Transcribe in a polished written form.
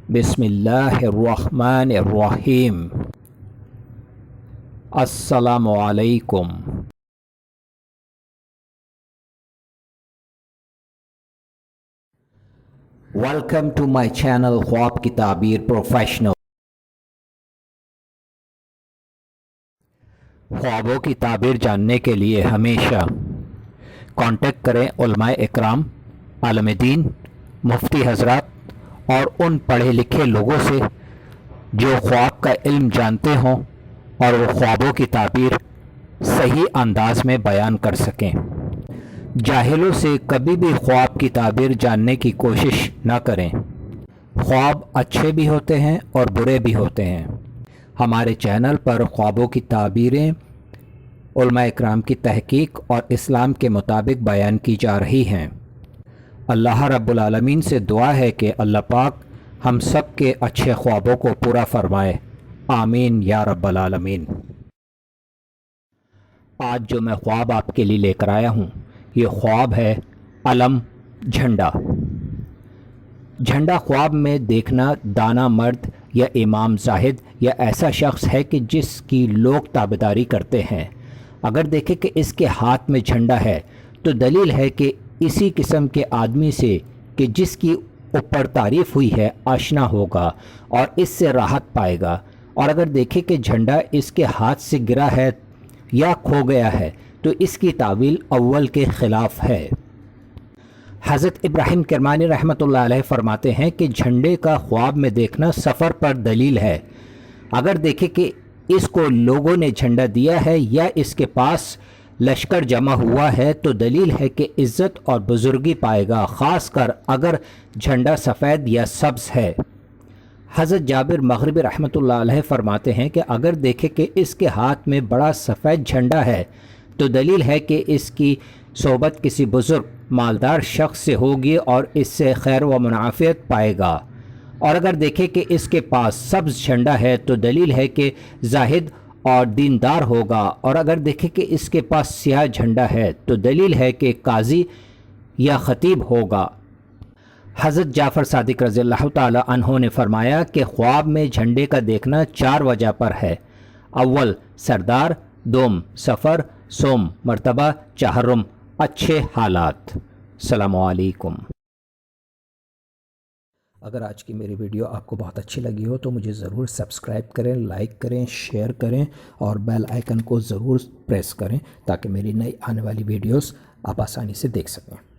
बिस्मिल्लाहिर्रहमानिर्रहीम। अस्सलामु अलैकुम। वेलकम टू माय चैनल ख्वाब की ताबीर प्रोफेशनल। ख्वाबों की ताबीर जानने के लिए हमेशा कांटेक्ट करें उलमाए इकराम, आलम दीन, मुफ्ती हजरात और उन पढ़े लिखे लोगों से जो ख्वाब का इल्म जानते हों और वो ख्वाबों की ताबीर सही अंदाज में बयान कर सकें। जाहिलों से कभी भी ख्वाब की ताबीर जानने की कोशिश न करें। ख्वाब अच्छे भी होते हैं और बुरे भी होते हैं। हमारे चैनल पर ख्वाबों की ताबीरें उलमा इकराम की तहकीक और इस्लाम के मुताबिक बयान की जा रही हैं। अल्लाह रब्बुल आलमीन से दुआ है कि अल्लाह पाक हम सब के अच्छे ख्वाबों को पूरा फरमाए। आमीन या रब्बल आलमीन। आज जो मैं ख्वाब आपके लिए लेकर आया हूँ, ये ख्वाब है अलम, झंडा। झंडा ख्वाब में देखना दाना मर्द या इमाम जाहिद या ऐसा शख्स है कि जिसकी लोग ताबेदारी करते हैं। अगर देखें कि इसके हाथ में झंडा है तो दलील है कि इसी किस्म के आदमी से कि जिसकी ऊपर तारीफ़ हुई है आशना होगा और इससे राहत पाएगा। और अगर देखें कि झंडा इसके हाथ से गिरा है या खो गया है तो इसकी तावील अव्वल के ख़िलाफ़ है। हज़रत इब्राहिम किरमानी रहमतुल्लाह अलैह फरमाते हैं कि झंडे का ख्वाब में देखना सफ़र पर दलील है। अगर देखें कि इसको लोगों ने झंडा दिया है या इसके पास लश्कर जमा हुआ है तो दलील है कि इज़्ज़त और बुज़ुर्गी पाएगा, ख़ासकर अगर झंडा सफ़ेद या सब्ज़ है। हज़रत जाबिर मग़रिबी रहमतुल्लाह अलैह फरमाते हैं कि अगर देखें कि इसके हाथ में बड़ा सफ़ेद झंडा है तो दलील है कि इसकी सोबत किसी बुज़ुर्ग मालदार शख्स से होगी और इससे खैर व मुनाफ़ियत पाएगा। और अगर देखें कि इसके पास सब्ज़ झंडा है तो दलील है कि जाहिद और दीनदार होगा। और अगर देखें कि इसके पास स्याह झंडा है तो दलील है कि काजी या ख़तीब होगा। हज़रत जाफ़र सादिक रज़ियल्लाहु ताला अन्हु ने फरमाया कि ख्वाब में झंडे का देखना 4 वजह पर है। अव्वल सरदार, दोम सफ़र, सोम मर्तबा, चहर्रम अच्छे हालात। अस्सलामु अलैकुम। अगर आज की मेरी वीडियो आपको बहुत अच्छी लगी हो तो मुझे ज़रूर सब्सक्राइब करें, लाइक करें, शेयर करें और बेल आइकन को ज़रूर प्रेस करें ताकि मेरी नई आने वाली वीडियोस आप आसानी से देख सकें।